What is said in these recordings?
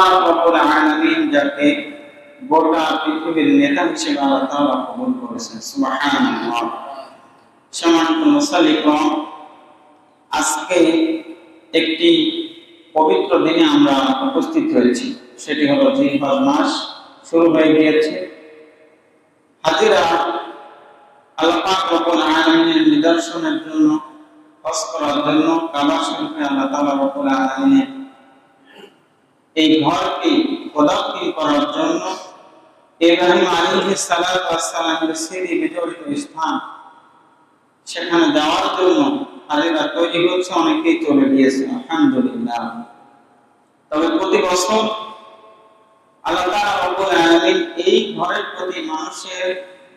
পাক রব্বুল আলামিন যাকে গোটা পৃথিবীর নেতা হিসেবে আল্লাহ তাআলা কবুল করেছেন। সুবহানাল্লাহ। সম্মানিত মুসল্লিগণ, আজকে একটি পবিত্র দিনে আমরা উপস্থিত হয়েছি, সেটি হলো জিলহজ মাস শুরু হয়ে গিয়েছে। হাজিরা আল্লাহ পাক রব্বুল আলামিনের নিদর্শনের জন্য, হজ করার জন্য কাবা শরীফে আল্লাহ তাআলা রব্বুল আলামিনের এই ঘরকে খোদাবন্দি করার জন্য ইব্রাহিম আলাইহিস সালাতু ওয়াস সালামের স্মৃতি বিজড়িত স্থান, সেখানে যাওয়ার জন্য হাজিরা তৈরি হচ্ছে, অনেকেই চলে গিয়েছে আলহামদুলিল্লাহ। তবে প্রতি বছর আল্লাহ তাআলা রব্বুল আলামিন এই ঘরের প্রতি মানুষের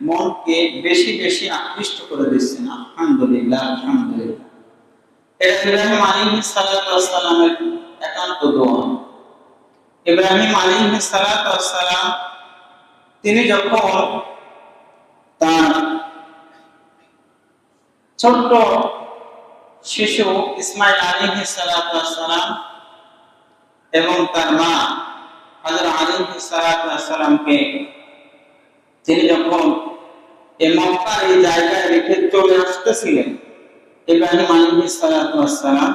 মনকে বেশি বেশি আকৃষ্ট করে দিচ্ছেন। আলহামদুলিল্লাহ আলহামদুলিল্লাহ। এটা ইব্রাহিম আলাইহিস সালাতু ওয়াস সালামের একান্ত দোয়া। ইব্রাহিম আলাইহিস সালাতু ওয়াস সালাম তিনি যখন তার ছোট্ট শিশু ইসমাইল আলাইহিস সালাতু ওয়াস সালাম এবং তার মা হাজরা আলাইহিস সালাতু ওয়াস সালামকে তিনি যখন এই মক্কার এই জায়গায় রেখে চলে আসতেছিলেন, ইব্রাহিম আলাইহিস সালাতু ওয়াস সালাম,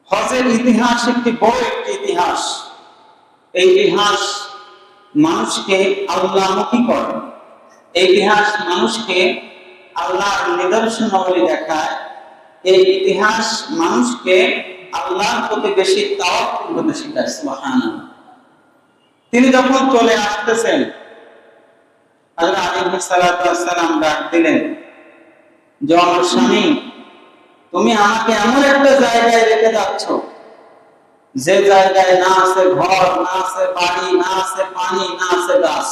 হজের ইতিহাস একটি বড় একটি ইতিহাস। এই ইতিহাস মানুষকে আল্লাহমুখী করে, এই ইতিহাস মানুষকে আল্লাহর নিদর্শনাবলী দেখায়, এই ইতিহাস মানুষকে আল্লাহর প্রতি বেশি তাওয়াক্কুল করতে শেখায়। সুবহানাল্লাহ। তিনি যখন চলে আসতেছেন, হযরত আলাইহিস সালাতু ওয়াস সালাম ডাক দিলেন যে, আমার স্বামী, তুমি আমাকে এমন একটা জায়গায় রেখে যাচ্ছ যে জায়গায় না আছে ঘর, না আছে বাড়ি, না আছে পানি, না আছে গাছ।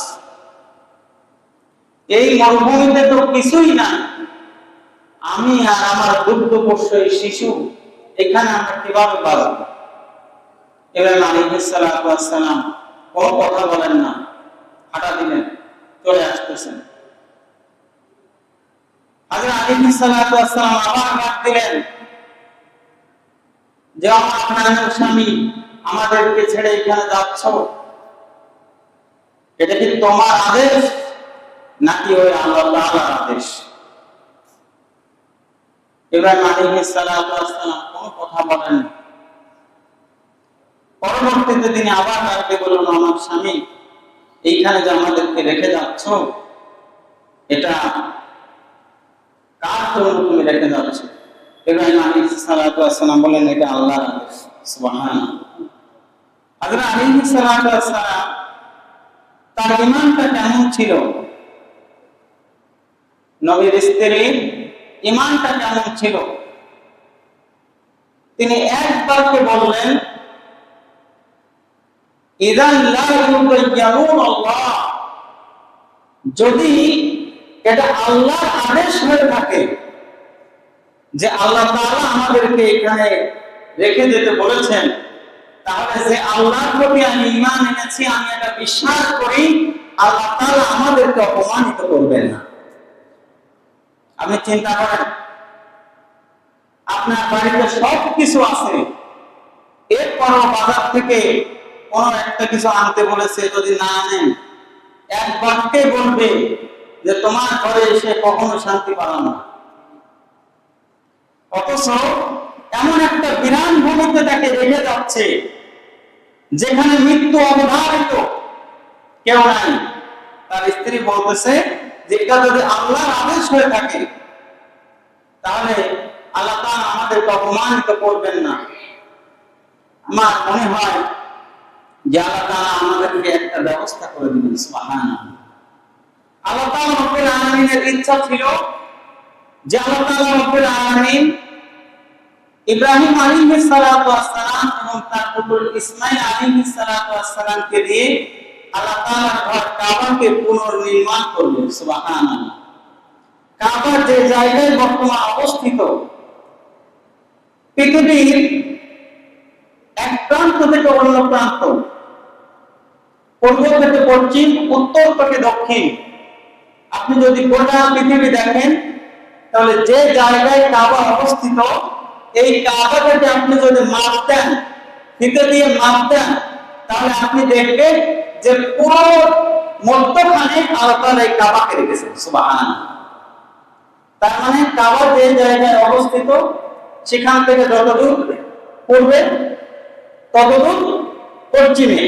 এই মরুভূমিতে তো কিছুই নাই। আমি আর আমার দুগ্ধপোষ্য এই শিশু এখানে আমরা কিভাবে বাঁচব? ইব্রাহিম আলাইহিস সালাতু ওয়াস সালাম কোনো কথা বলেন না, হাঁটা দিলেন, চলে আসতেছেন। হযরত আলাইহিস সালাতু ওয়াস সালাম আবার ডাক দিলেন যে, আমার স্বামী, আমাদেরকে ছেড়ে এখানে যাচ্ছ, এটা কি তোমার আদেশ নাকি ওই আল্লাহ তাআলার আদেশ? ইব্রাহিম আলাইহিস সালাতু ওয়াস সালাম কোনো কথা বলেন না। পরবর্তীতে তিনি আবার ডাকতে বললেন, আমার স্বামী, এইখানে যে আমাদেরকে রেখে যাচ্ছ, এটা কার জন্য তুমি রেখে যাচ্ছ? ইব্রাহিম আলাইহিস সালাতু ওয়াস সালাম বলেন, এটা আল্লাহর আদেশ। সুবহানাল্লাহ। হযরত আলাইহিস সালাতু ওয়াস সালাম তার ঈমানটা কেমন ছিল, নবীর স্ত্রীর ঈমানটা কেমন ছিল, তিনি একবারকে বললেন, ইযান লা ইউযায়্যিনুন আল্লাহ, যদি এটা আল্লাহর আদেশ হয়ে থাকে যে আল্লাহ তাআলা আমাদেরকে এখানে রেখে যেতে বলেছেন, তাহলে যে আল্লাহর প্রতি আমি ঈমান এনেছি, আমি এটা বিশ্বাস করি, আল্লাহ তাআলা আমাদেরকে অপমানিত করবেন না। আপনি চিন্তা করেন, আপনার বাড়িতে সব কিছু আছে, এরপরও বাজার থেকে কোনো একটা কিছু আনতে বলেছে, যদি না আনেন এক বাক্যে বলবে যে তোমার ঘরে এসে কখনো শান্তি পাবে না। অথচ এমন একটা বিরান ভূমিতে তাকে রেখে যাচ্ছে যেখানে মৃত্যু অবধারিত, কেউ নাই। তার স্ত্রী বলতেছে যে এটা যদি আল্লাহর আদেশ হয়ে থাকে, তাহলে আল্লাহ তাআলা আমাদেরকে অপমানিত করবেন না। আমার মনে হয় যে আল্লাহ তাআলা আমাদেরকে একটা ব্যবস্থা করে দিবেন। সুবহানাল্লাহ। আল্লাহ তাআলা রব্বুল আলামিনের ইচ্ছা ছিল যে আল্লাহ তাআলা রব্বুল আলামিন ইব্রাহিম আলাইহিস সালাতু ওয়াস সালাম এবং তার পুত্র ইসমাঈল আলাইহিস সালাতু ওয়াস সালামকে দিয়ে আল্লাহ তাআলার ঘর কাবাকে পুনর্নির্মাণ করবেন। সুবহানাল্লাহ। কাবা যে জায়গায় বর্তমান অবস্থিত, পৃথিবীর এক প্রান্ত থেকে অন্য প্রান্ত, পূর্ব থেকে পশ্চিম, উত্তর থেকে দক্ষিণ, আপনি যদি গোটা পৃথিবী দেখেন, তাহলে যে জায়গায় কাবা অবস্থিত, এই কাবাটাকে আপনি যদি মাপ দেন, ফিতে দিয়ে মাপ দেন, তাহলে আপনি দেখবেন যে পুরো মধ্যখানে আল্লাহ তাআলা এই কাবাকে রেখেছেন। সুবহানাল্লাহ। তার মানে কাবা যে জায়গায় অবস্থিত সেখান থেকে যতদূর পূর্বে ততদূর পশ্চিমে,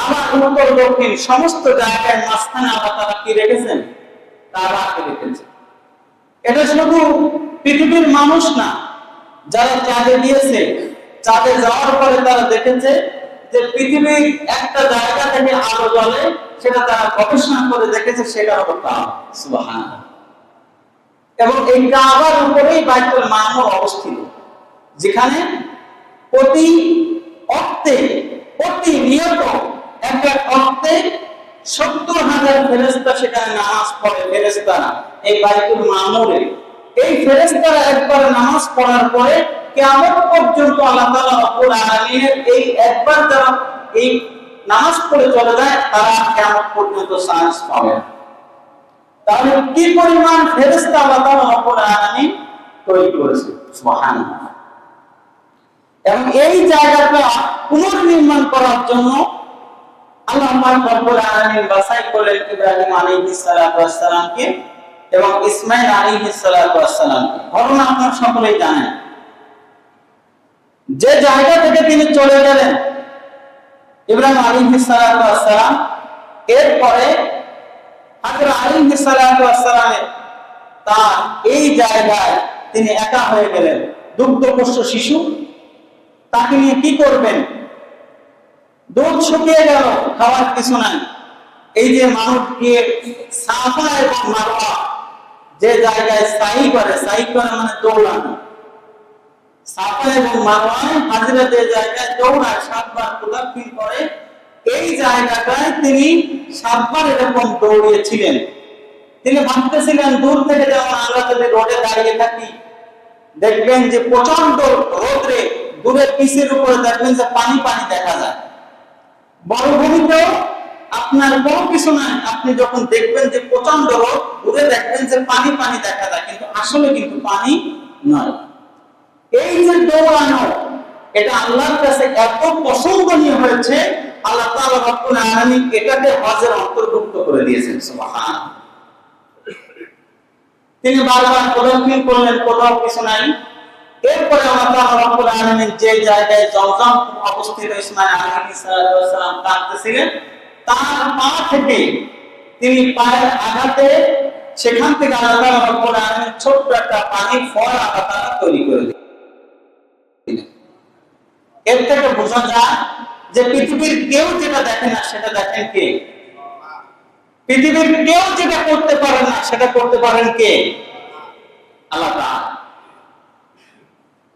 আবার উত্তর দক্ষিণ সমস্ত জায়গায় মাঝখানে আল্লাহ তাআলা কি রেখেছেন? কাবাকে রেখেছেন। এটা শুধু পৃথিবীর মানুষ না, যারা চাঁদে গিয়েছে, চাঁদে যাওয়ার পরে তারা দেখেছে যে পৃথিবীর একটা জায়গা থেকে আলো জ্বলে, সেটা তারা গবেষণা করে দেখেছে, সেটা হলো কাবা। সুবহানাল্লাহ। এবং এই কাবার উপরেই বাইতুল মামুর অবস্থিত, যেখানে প্রতি অক্তে প্রতিনিয়ত এক এক অক্তে 70,000 ফেরেশতা সেখানে নামাজ পড়ে। ফেরেশতারা এই বাইতুল মামুরে, এই ফেরেশতারা একবার নামাজ পড়ার পরে কিয়ামত পর্যন্ত আল্লাহ তাআলা রব্বুল আলামিনের এই একবার যারা এই নামাজ পড়ে চলে যায়, তারা কিয়ামত পর্যন্ত চান্স পাবে। তাহলে কি পরিমাণ ফেরেশতা আল্লাহ তাআলা রব্বুল আলামিন তৈরি করেছে। সুবহানাল্লাহ। এবং এই জায়গাটা পুনর্নির্মাণ করার জন্য আল্লাহ পাক রব্বুল আলামিন বাছাই করলেন ইব্রাহিম আলাইহিস সালাতু ওয়াস সালামকে এবং ইসমাঈল আলাইহিস সালাতু ওয়াস সালামকে। ঘটনা আপনারা সকলেই জানেন। যে জায়গা থেকে তিনি চলে গেলেন ইব্রাহিম আলাইহিস সালাতু ওয়াস সালাম, এরপরে হযরত আলাইহিস সালাতু ওয়াস সালামের তার এই জায়গায় তিনি একা হয়ে গেলেন, দুগ্ধপোষ্য শিশু। তাকে নিয়ে কি করবেন? দুধ শুকিয়ে গেল, খাওয়ার কিছু নাই। এই যে মানুষ গিয়ে সাফা এবং মারওয়া যে জায়গায় সাই করে মানে দৌড়ানো, সাফা এবং মারওয়ায় হাজিরা যে জায়গায় দৌড়ায় 7 বার প্রদক্ষিণ করে, এই জায়গাটায় তিনি 7 বার এরকম দৌড়িয়েছিলেন। তিনি ভাবতেছিলেন দূর থেকে যেমন আমরা যদি রোডে দাঁড়িয়ে থাকি, দেখবেন যে প্রচন্ড রোদে দূরের পিচের উপরে দেখবেন যে পানি পানি দেখা যায়। মরুভূমিতেও আপনার কোনো কিছু নাই, আপনি যখন দেখবেন যে প্রচন্ড রোদ, দূরে দেখবেন যে পানি পানি দেখা যায়, কিন্তু আসলে কিন্তু পানি নয়। এই যে দৌড়ানো, এটা আল্লাহর কাছে এত পছন্দনীয় হয়েছে, আল্লাহ তাআলা রব্বুল আলামিন এটাকে হজের অন্তর্ভুক্ত করে দিয়েছেন। সুবহানাল্লাহ। তিনি বারবার প্রদক্ষিণ করলেন, কোথাও কিছু নাই। এরপরে আল্লাহ তাআলা রব্বুল আলামিন যে জায়গায় জমজম অবস্থিত ইসমাঈল আলাইহিস সালাম কাঁদতেছিলেন, তার পা থেকে তিনি পায়ের আঘাতে সেখান থেকে আল্লাহ তাআলা রব্বুল আলামিন ছোট্ট একটা পানির ফোয়ারা আল্লাহ তাআলা তৈরি করে দিলেন। এর থেকে বোঝা যায় যে পৃথিবীর কেউ যেটা দেখে না সেটা দেখেন কে? পৃথিবীর কেউ যেটা করতে পারে না সেটা করতে পারেন কে? আল্লাহ তাআলা।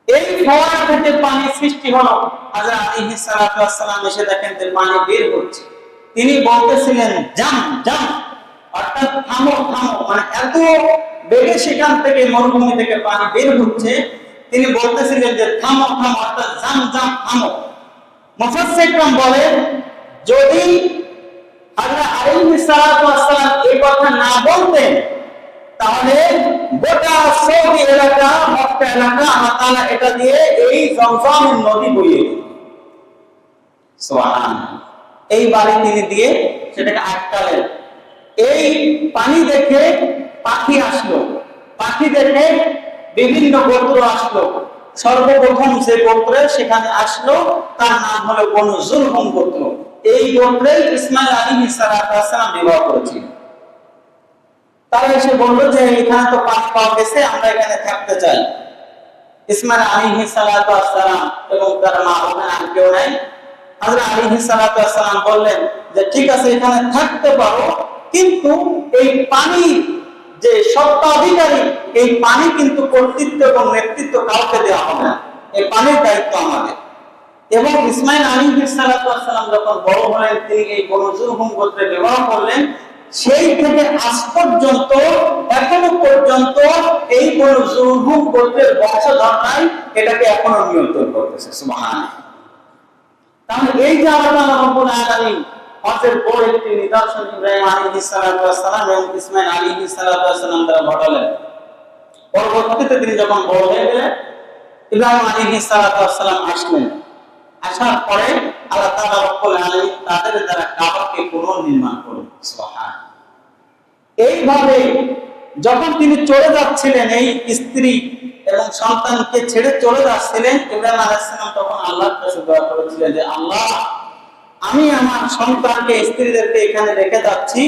এই ফোয়ারা থেকে পানি সৃষ্টি হলো। হযরত আলাইহিস সালাতু ওয়াস সালাম এসে দেখেন যে পানি বের হচ্ছে। তিনি বলতেছিলেন জাম জাম, অর্থাৎ থামো থামো, মানে এত বেগে সেখান থেকে মরুভূমি থেকে পানি বের হচ্ছে, তিনি বলতেছিলেন যে থামো থামো, অর্থাৎ জাম জাম থামো। মুফাসসিরগণ বলেন যদি হযরত আলাইহিস সালাতু ওয়াস সালাম এই কথা না বলতেন, তাহলে গোটা সৌদি এলাকা, মক্কা এলাকা আল্লাহ তাআলা এটা দিয়ে এই জমজমের নদী বইয়ে দিতেন। সুবহানাল্লাহ। এই বাড়ি তিনি দিয়ে সেটাকে আটকালেন। এই পানি দেখে পাখি আসলো, পাখি দেখে বিভিন্ন গোত্র আসলো। সর্বপ্রথম যে গোত্রে সেখানে আসলো তার নাম হলো বনু যুলহুম গোত্র। এই গোত্রে ইসমাঈল আলাইহিস সালাম বিবাহ করেছিলেন। তারা এসে বলল যে এখানে তো পানি পাওয়া গেছে, আমরা এখানে থাকতে চাই। ইসমাঈল আলাইহিস সালাম এবং তার মা ওখানে আর কেউ নাই। হযরত আলাইহিস সালাম বললেন যে ঠিক আছে, এখানে থাকতে পারো, কিন্তু এই পানি যে সত্ত্বাধিকারী, এই পানি কিন্তু কর্তৃত্ব এবং নেতৃত্ব কাউকে দেওয়া হবে না, এই পানির দায়িত্ব আমাদের। এবং ইসমাঈল আলাইহিস সালাম যখন বড় হলেন, তিনি এই বনু যুলহুম গোত্রে বিবাহ করলেন। সেই থেকে আজ পর্যন্ত, এখনো পর্যন্ত এই বনু যুলহুম গোত্রের বংশধররাই এটাকে এখনো নিয়ন্ত্রণ করতেছে। সুবহানাল্লাহ। তাহলে এই যে আল্লাহ রাব্বুল আলামিন হজের বড় একটি নিদর্শন ইব্রাহিম আলাইহিস সালাম এবং ইসমাঈল আলাইহিস সালাম দ্বারা ঘটালেন। পরবর্তীতে তিনি যখন বড় হয়ে গেলেন, ইব্রাহিম আলাইহিস সালাম আসলেন। আসার পরে আল্লাহ তাআলা রব্বুল আলামিন তাদের দ্বারা কাবাকে পুনর্নির্মাণ করলেন। সুবহানাল্লাহ। এইভাবে যখন তিনি চলে যাচ্ছিলেন, এই স্ত্রী এবং সন্তানকে ছেড়ে চলে যাচ্ছিলেন, ইব্রাহিম আলাইহিস সালাম তখন আল্লাহর কাছে দোয়া করেছিলেন যে আল্লাহ, আমি আমার সন্তানকে স্ত্রীদেরকে এখানে রেখে যাচ্ছি,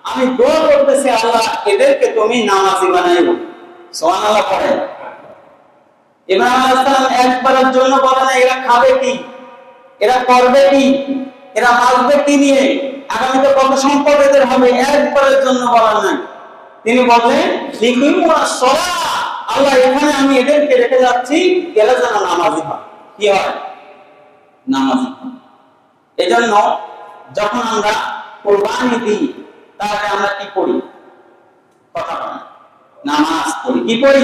আমি দোয়া করতেছি আল্লাহ এদেরকে তুমি নামাজি বানাইও। সুবহানাল্লাহ পড়েন। ইব্রাহিম আলাইহিস সালাম একবারের জন্য বলে না এরা খাবে কি, এরা করবে কি, এরা বাঁচবে কি নিয়ে, আগামীতে কত সম্পদ এদের হবে, একবারের জন্য বলেন নাই। তিনি বললেন আল্লাহ এখানে আমি এদেরকে রেখে যাচ্ছি, এরা যেন নামাজি হয়। কি হয়? নামাজি হয়। এজন্য যখন আমরা কুরবানি দিই তাহলে আমরা কি করি? কথা বলেন। নামাজ পড়ি। কি করি?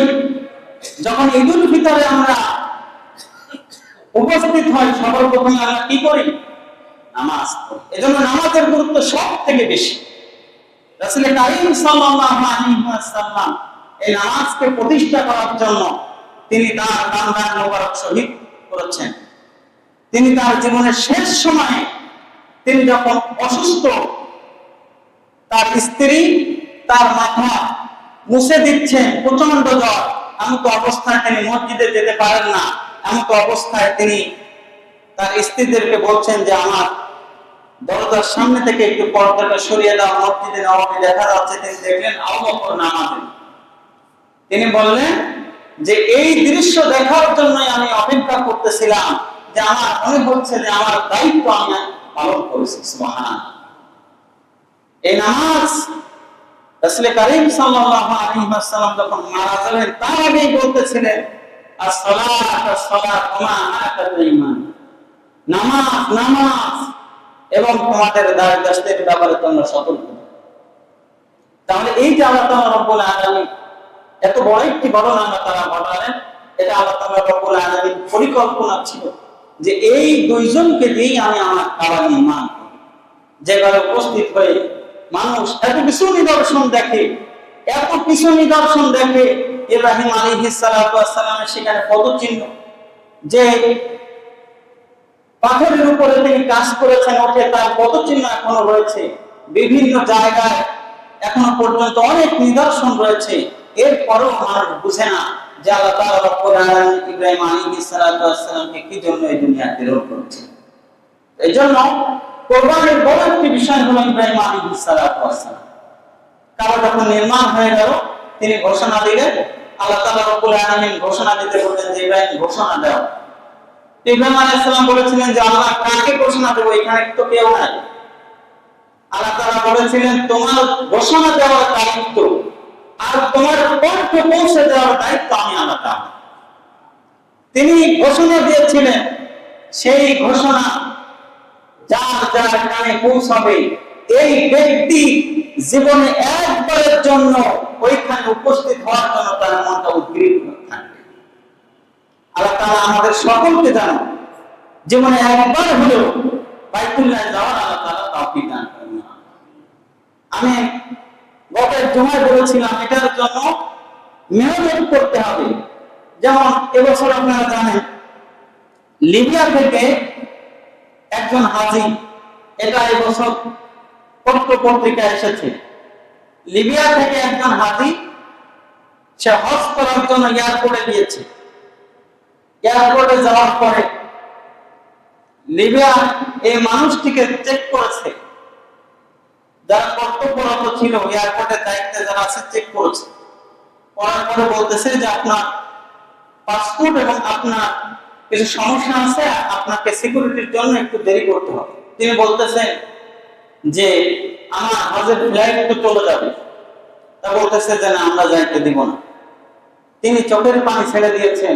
যখন ঈদুল ফিতরে আমরা উপস্থিত হই সর্বপ্রথমে আমরা কি করি? নামাজ পড়ি। এজন্য নামাজের গুরুত্ব সব থেকে বেশি। রাসূল কারীম সাল্লাল্লাহু আলাইহি ওয়াসাল্লাম এই নামাজকে প্রতিষ্ঠা করার জন্য তিনি তার দান মোবারক শহীদ করেছেন। তিনি তার জীবনের শেষ সময়ে তিনি যখন অসুস্থ, তার স্ত্রী তার মাথা মুছে দিচ্ছেন, প্রচন্ড জ্বর, এমন অবস্থায় তিনি মসজিদে যেতে পারেন না। এমন অবস্থায় তিনি তার স্ত্রীদেরকে বলছেন যে আমার দরজার সামনে থেকে একটু পর্দাটা সরিয়ে দাও, মসজিদে নববী দেখা যাচ্ছে। তিনি দেখলেন আবু বকর নামাজে। তিনি বললেন যে এই দৃশ্য দেখার জন্যই আমি অপেক্ষা করতেছিলাম, যে আমার মনে হচ্ছে যে আমার দায়িত্ব আমি পালন করেছি। সুবহানাল্লাহ। এই নামাজ রাসূল কারীম সাল্লাল্লাহু আলাইহি ওয়াসাল্লাম যখন মারা যাবেন তার আগেই বলতেছিলেন আসসালাত আসসালাত ওয়া মা আতাল ঈমান, নামাজ নামাজ এবং তোমাদের দায় দাসদের ব্যাপারে তোমরা সতর্ক। তাহলে এই যে আল্লাহ তাআলা রব্বুল আলামিন এত বড় একটি ঘটনা আল্লাহ তাআলা ঘটালেন, এটা আল্লাহ তাআলা রব্বুল আলামিন পরিকল্পনা ছিল যে এই দুইজনকে দিয়েই আমি আমার কাবা নির্মাণ করব। যেভাবে উপস্থিত হয়ে মানুষ এত কিছু নিদর্শন দেখে, এত কিছু নিদর্শন দেখে, ইব্রাহিম আলাইহিস সালাতু ওয়াস সালামের সেখানে পদচিহ্ন, যে পাথরের উপরে তিনি কাজ করেছেন ওঠে তার পদচিহ্ন এখনো রয়েছে, বিভিন্ন জায়গায় এখনো পর্যন্ত অনেক নিদর্শন রয়েছে। এরপরেও মানুষ বুঝে না যে আল্লাহ তাআলা রব্বুল আলামিন ইব্রাহিম আলাইহিস সালাতু ওয়াস সালামকে কি জন্য এই দুনিয়াতে প্রেরণ করেছেন। এইজন্য কুরবানির বড় একটি বিষয় হলো ইব্রাহিম আলাইহিস সালাতু ওয়াস সালাম। কাবা যখন নির্মাণ হয়ে গেল তিনি ঘোষণা দিলেন, আল্লাহ তাআলা রব্বুল আলামিন ঘোষণা দিতে বললেন যে ইব্রাহিম ঘোষণা দাও। ইব্রাহিম আলাইহিস সালাম বলেছিলেন যে আল্লাহ কাকে ঘোষণা দেব, এখানে তো কেউ নাই। আল্লাহ তাআলা বলেছিলেন তোমার ঘোষণা দেওয়ার দায়িত্ব আর তোমার কণ্ঠ পৌঁছে দেওয়ার দায়িত্ব আমি আল্লাহ তাআলা। তিনি ঘোষণা দিয়েছিলেন, সেই ঘোষণা যার যার কানে পৌঁছাবে এই ব্যক্তি জীবনে একবারের জন্য ওইখানে উপস্থিত হওয়ার জন্য তার মনটা উদ্গ্রীব থাকবে। আল্লাহ তাআলা আমাদের সকলকে জানো জীবনে একবার হলেও বাইতুল্লাহ যাওয়ার আল্লাহ তাআলা তৌফিক দান করেন। আমি গত জুমায় বলেছিলাম এটার জন্য মেহনত করতে হবে। যেমন এবছর আপনারা জানেন লিবিয়া থেকে একজন হাজী, এটা এবছর পত্র পত্রিকা এসেছে, লিবিয়া থেকে একজন হাজী সে হজ করার জন্য এয়ারপোর্টে গিয়েছে। এয়ারপোর্টে যাওয়ার পরে লিবিয়া এই মানুষটিকে চেক করেছে, যারা কর্তব্যরত ছিল এয়ারপোর্টের দায়িত্বে যারা আছে চেক করেছে, করার পরে বলতেছে যে আপনার পাসপোর্ট এবং আপনার কিছু সমস্যা আছে, আপনাকে সিকিউরিটির জন্য একটু দেরি করতে হবে। তিনি বলতেছেন যে আমার হজের ফ্লাইট তো চলে যাবে, তা বলতেছে যে না আমরা যাইতে দিব না। তিনি চোখের পানি ছেড়ে দিয়েছেন,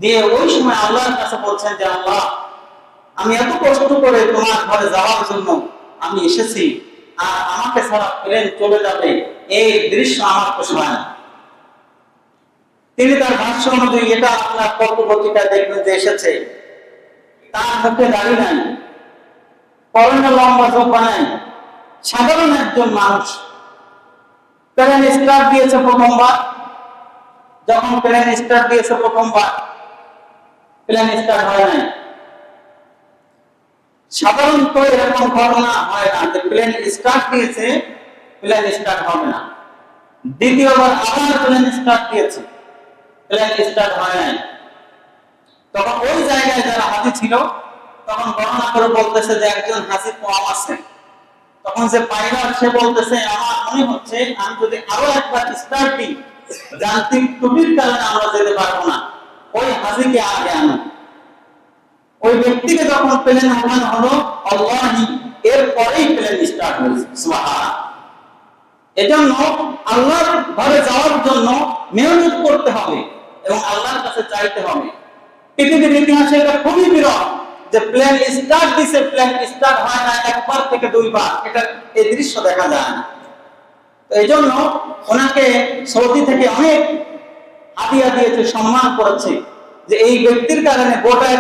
দিয়ে ওই সময় আল্লাহর কাছে বলছেন যে আল্লাহ আমি এত কষ্ট করে তোমার ঘরে যাওয়ার জন্য আমি এসেছি, আর আমাকে ছাড়া প্লেন চলে যাবে এই দৃশ্য আমার পোষায় না। তিনি তার ভাষ্য অনুযায়ী, এটা আপনার পত্রপত্রিকায় দেখবেন যে এসেছে, তার মুখে দাড়ি নাই, পরনে লম্বা জোব্বা নাই, সাধারণ একজন মানুষ। প্লেন স্টার্ট দিয়েছে প্রথমবার, যখন প্লেন স্টার্ট দিয়েছে প্রথমবার প্লেন স্টার্ট হয় নাই, সাধারণত এরকম ঘটনা হয় না যে প্লেন স্টার্ট দিয়েছে, প্লেন স্টার্ট হবে না, দ্বিতীয়বার আবার প্লেন স্টার্ট দিয়েছে, প্লেন স্টার্ট হয় নাই। তখন ওই জায়গায় যারা হাজি ছিল তখন বর্ণনা করে বলতেছে যে একজন হাজি কম আছে। তখন যে পাইলট সে বলতেছে আমার মনে হচ্ছে আমি যদি আরো একবার স্টার্ট দিই যান্ত্রিক ত্রুটির কারণে আমরা যেতে পারবো না, ওই হাজিকে আগে আনো। ওই ব্যক্তিকে যখন প্লেন উঠানো হলো আল্লাহি এরপরেই প্লেন স্টার্ট হয়েছে। সুবহানাল্লাহ। এজন্য আল্লাহর ঘরে যাওয়ার জন্য মেহনত করতে হবে এবং আল্লাহর কাছে চাইতে হবে। পৃথিবীর ইতিহাসে এটা খুবই বিরল যে প্লেন স্টার্ট দিছে, প্লেন স্টার্ট হয় না একবার থেকে দুইবার, এটা এই দৃশ্য দেখা যায় না। তো এই জন্য ওনাকে সৌদি থেকে অনেক হাদিয়া দিয়েছে, সম্মান করেছে যে এই ব্যক্তির কারণে গোটা